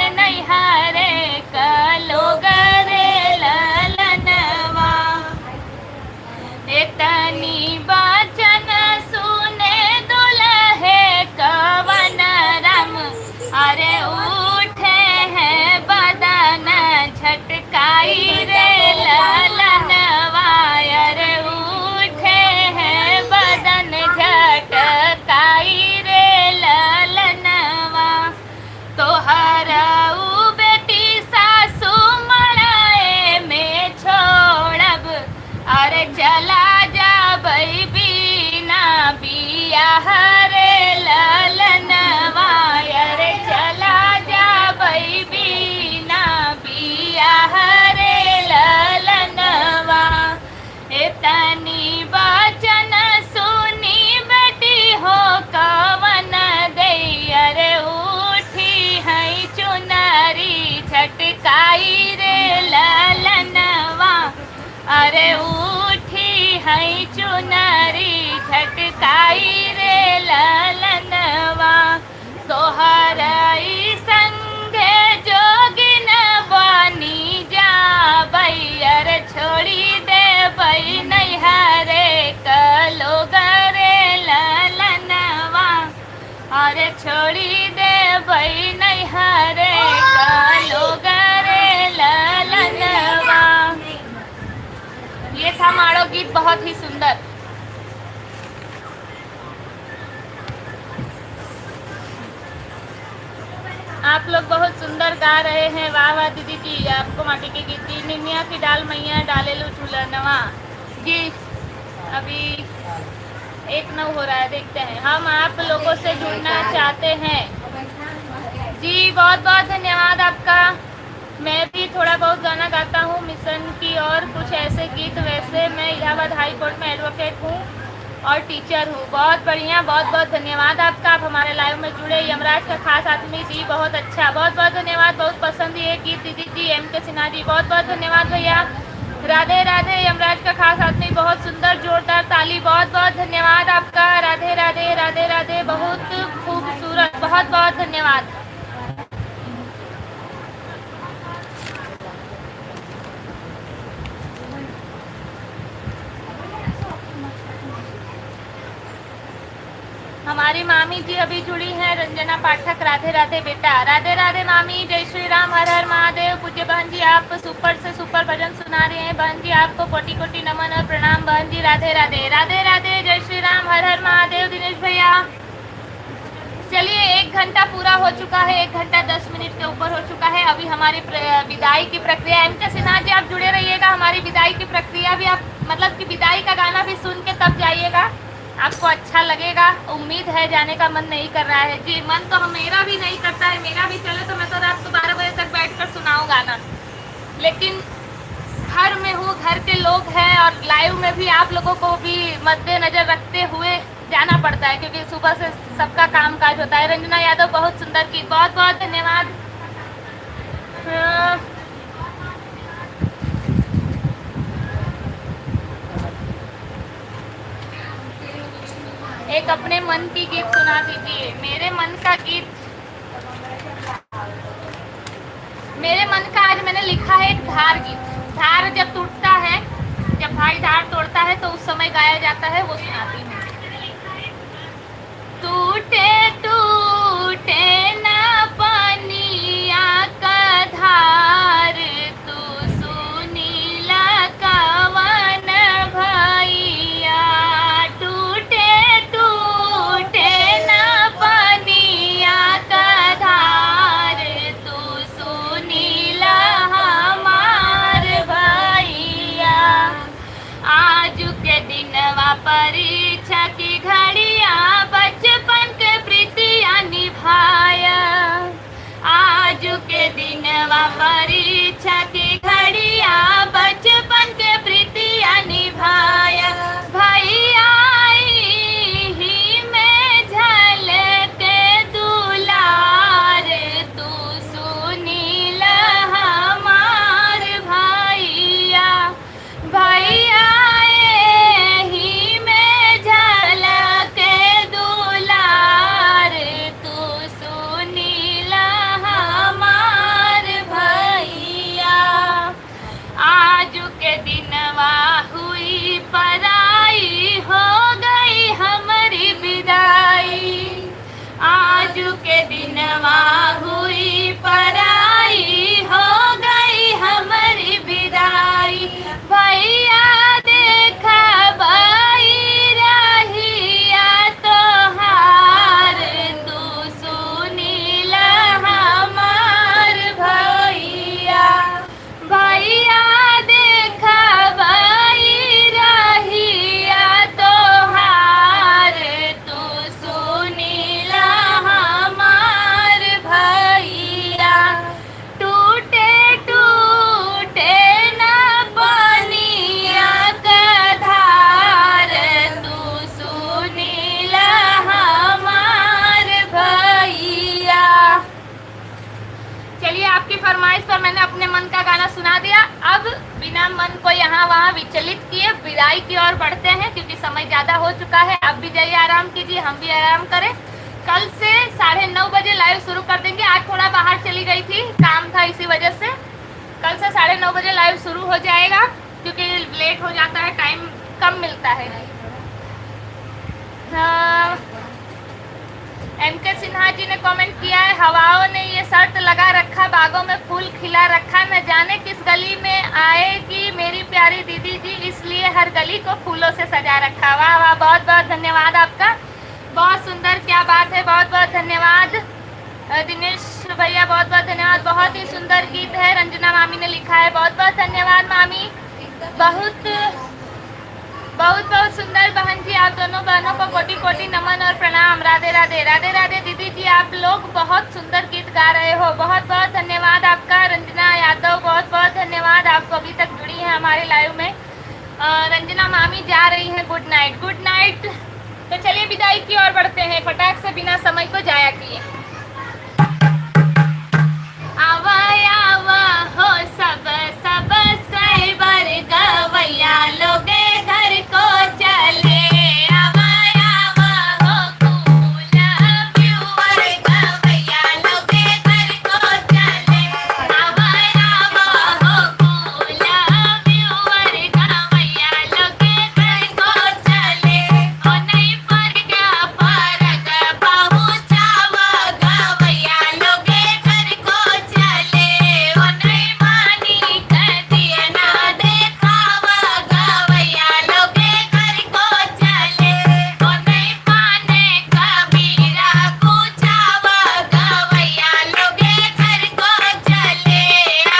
ओढ़ई चुनरी झटकाई रे ललनवा तोहरई संगे जोगिन बनी जा बैयर छोड़ी दे बई नैहरे कलो गरे ललनवा अरे छोड़ी दे बई नैहरे कलो गरे ललनवा। ये था माड़ो गीत, बहुत ही सुंदर। आप लोग बहुत सुंदर गा रहे हैं, वाह वाह दीदी जी। आपको माटी के गीत दी निमिया की डाल मैया डाले लो झूलनवा जी। अभी 1-9 हो रहा है, देखते हैं। हम आप लोगों से जुड़ना चाहते हैं जी। बहुत बहुत धन्यवाद आपका। मैं भी थोड़ा बहुत गाना गाता हूँ मिशन की और कुछ ऐसे गीत। वैसे मैं इलाहाबाद हाई कोर्ट में एडवोकेट हूँ और टीचर हूँ। बहुत बढ़िया, बहुत बहुत धन्यवाद आपका। आप हमारे लाइव में जुड़े। यमराज का खास आदमी जी, बहुत अच्छा, बहुत बहुत धन्यवाद। बहुत पसंद ये गीत दीदी जी। MK सिन्हा जी, बहुत बहुत धन्यवाद भैया। राधे राधे। यमराज का खास आदमी, बहुत सुंदर, जोरदार ताली। बहुत बहुत धन्यवाद आपका। राधे राधे राधे राधे। बहुत खूबसूरत, बहुत बहुत धन्यवाद। हमारी मामी जी अभी जुड़ी हैं, रंजना पाठक। राधे राधे बेटा। राधे राधे मामी। जय श्री राम, हर हर महादेव। पूज्य बहन जी, आप सुपर से सुपर भजन सुना रहे हैं। बहन जी आपको कोटि कोटि नमन और प्रणाम। बहन जी राधे राधे। राधे राधे। जय श्री राम, हर हर महादेव। दिनेश भैया चलिए, 1 घंटा पूरा हो चुका है। 1 घंटा 10 मिनट के ऊपर हो चुका है। अभी हमारी विदाई की प्रक्रिया। MK सिन्हा जी आप जुड़े रहिएगा। हमारी विदाई की प्रक्रिया भी आप मतलब कि विदाई का गाना भी सुन के तब जाइएगा, आपको अच्छा लगेगा। उम्मीद है, जाने का मन नहीं कर रहा है जी। मन तो मेरा भी नहीं करता है। मेरा भी चले तो मैं तो रात को 12 बजे तक बैठकर सुनाऊं गाना, लेकिन घर में हूँ, घर के लोग हैं और लाइव में भी आप लोगों को भी मद्देनजर रखते हुए जाना पड़ता है, क्योंकि सुबह से सबका काम काज होता है। रंजना यादव, बहुत सुंदर गीत। बहुत बहुत धन्यवाद। एक अपने मन की गीत सुना दीजिए। मेरे मन का गीत, मेरे मन का आज मैंने लिखा है एक धार गीत। धार जब टूटता है, जब भाई धार तोड़ता है तो उस समय गाया जाता है, वो सुनाती हूँ। टूटे टूटे ना पनिया का धार, तू सुनीला कवन भैया। टूटे टूटे ना पनिया का धार, तू सुनीला हमार भैया। आज के दिनवा परीक्षा की घड़िया, बचपन के प्रीतिया निभाया। आज के दिनवा परीक्षा की घड़िया, बचपन के प्रीतिया निभाया। भैया ही में झलक दुलार, तू सुनीला हमार भैया। भैया ही में झलक दुलार, तू सुनीला हमार भैया। आज के दिनवा हुई पराई, हो गई हमारी विदाई। आज के दिनवा हुई पराई, हो गई हमारी विदाई। भैया देखा बाई रहिया तोहार, तू सुनीला हमार भैया। भैया देखा बाई रहिया तोहार, तू सुनीला हमार भैया। टूटे टूटे ना पनिया का धार, तू सुनीला हमार भैया। चलिए, आपकी फरमाइश पर मैंने अपने मन का गाना सुना दिया। अब बिना मन को यहाँ वहाँ विचलित किए विदाई की ओर बढ़ते हैं, क्योंकि समय ज़्यादा हो चुका है। आप भी जाइए, आराम कीजिए, हम भी आराम करें। कल से 9:30 बजे लाइव शुरू कर देंगे। आज थोड़ा बाहर चली गई थी, काम था, इसी वजह से कल से 9:30 बजे लाइव शुरू हो जाएगा, क्योंकि लेट हो जाता है, टाइम कम मिलता है। MK सिन्हा जी ने कमेंट किया है, हवाओं ने ये शर्त लगा रखा, बागों में फूल खिला रखा, न जाने किस गली में आएगी मेरी प्यारी दीदी जी, इसलिए हर गली को फूलों से सजा रखा। वाह वाह, बहुत बहुत धन्यवाद आपका, बहुत सुंदर, क्या बात है, बहुत बहुत धन्यवाद। दिनेश भैया बहुत बहुत धन्यवाद, बहुत ही सुंदर गीत है, रंजना मामी ने लिखा है, बहुत बहुत धन्यवाद मामी, बहुत बहुत सुंदर। बहन जी, आप दोनों बहनों को कोटि कोटि नमन और प्रणाम। राधे राधे, राधे राधे दीदी जी, आप लोग बहुत सुंदर गीत गा रहे हो, बहुत बहुत धन्यवाद आपका। रंजना यादव बहुत बहुत धन्यवाद, आपको अभी तक जुड़ी हैं हमारे लाइव में। रंजना मामी जा रही हैं, गुड नाइट, गुड नाइट। तो चलिए विदाई की ओर बढ़ते हैं, फटाक से, बिना समय को जाया किए। आवा आवा हो सब सब साइबर गवैया लोगे घर को चले, आवा आवा हो कूल व्यूअर गवैया लोगे घर को चले, आवा आवा हो कूल व्यूअर गवैया लोगे घर को चले, ओ नहीं पर क्या फर्क पहुँचावा गवैया लोगे घर को चले, ओ नहीं मानी कदिए ना देखावा गवैया लोगे घर को चले, ओ नहीं माने कबीरा पूछावा गवैया लोगे घर को चले,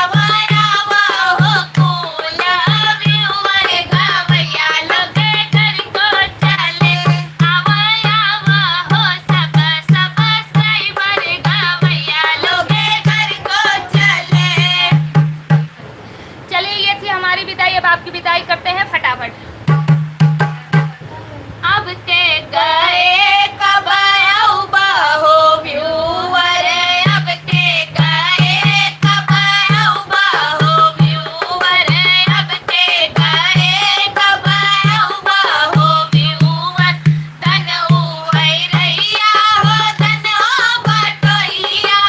आवा आवा हो कूल व्यूअर गवैया लोगे घर को चले, आवा आवा हो सब सब्सक्राइबर गवैया लोगे घर को चले। चलिए, ये थी हमारी विदाई, अब आपकी विदाई करते हैं फटाफट। अब के गए कब आऊबा हो व्यूअर, अब के गए कब आऊबा हो व्यूअर, अब के गए कब आऊबा हो व्यूअर, धन उहै रैया हो धन हो बटोहिया,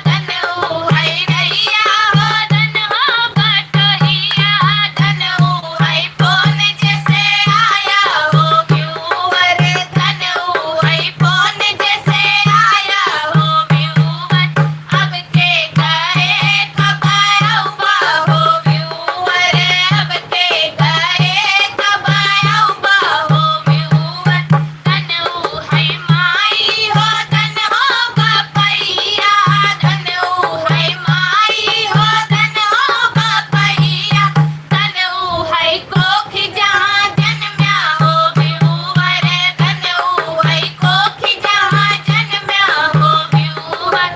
धन उहै रैया हो धन हो बटोहिया, धन उहै फोन जैसे आया हो व्यूअर, धन उहै फोन जैसे आया हो व्यूअर, अब के गए कब आऊबा हो व्यूअर, अब के गए कब आऊबा हो व्यूअर, धन उहै माई हो धन हो बपैया, धन उहै माई हो धन हो बपैया, धन उहै कोखी जहाँ जन्म्या हो व्यूअर, धन उहै कोखी जहाँ जन्म्या हो व्यूअर,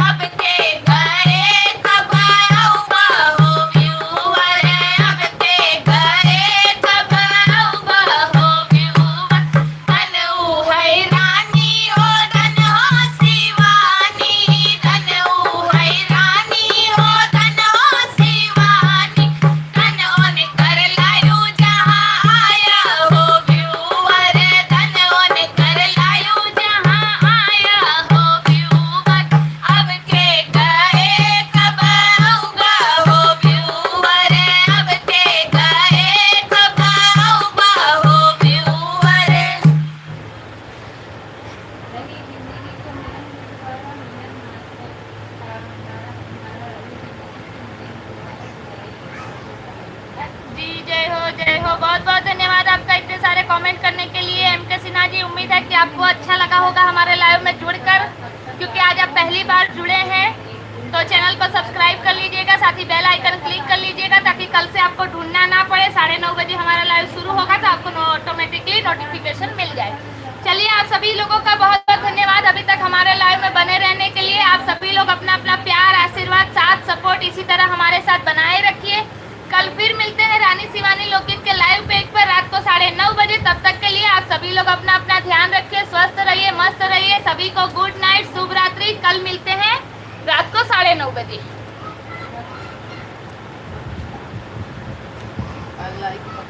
अब के गए कब आऊबा हो व्यूअर, अब के गए कब आऊबा हो व्यूअर, धन उहै रानी हो धन हो शिवानी, धन उहै रानी हो धन हो शिवानी, धन ओन कर लायू जहाँ आया हो व्यूअर, धन ओन कर लायू जहाँ आया हो व्यूअर, अब के गए कब आऊबा हो व्यूअर, अब के गए कब आऊबा हो व्यूअर। जी जय हो, बहुत बहुत धन्यवाद आपका इतने सारे कमेंट करने के लिए। MK सिन्हा जी, उम्मीद है कि आपको अच्छा लगा होगा हमारे लाइव में जुड़कर, क्योंकि आज आप पहली बार जुड़े हैं, तो चैनल को सब्सक्राइब कर लीजिएगा, साथ ही बेल आइकन क्लिक कर लीजिएगा, ताकि कल से आपको ढूंढना ना पड़े। 9:30 बजे हमारा लाइव शुरू होगा, तो आपको ऑटोमेटिकली नोटिफिकेशन मिल जाए। चलिए, आप सभी लोगों का बहुत बहुत धन्यवाद अभी तक हमारे लाइव में बने रहने के लिए। आप सभी लोग अपना अपना प्यार, आशीर्वाद, साथ, सपोर्ट इसी तरह हमारे साथ बनाए रखिए। कल फिर मिलते हैं रानी शिवानी लोकगीत के लाइव पेज पर रात को 9:30 बजे। तब तक के लिए आप सभी लोग अपना अपना ध्यान रखिए, स्वस्थ रहिए, मस्त रहिए। सभी को गुड नाइट, शुभ रात्रि। कल मिलते हैं रात को 9:30 बजे। लाइक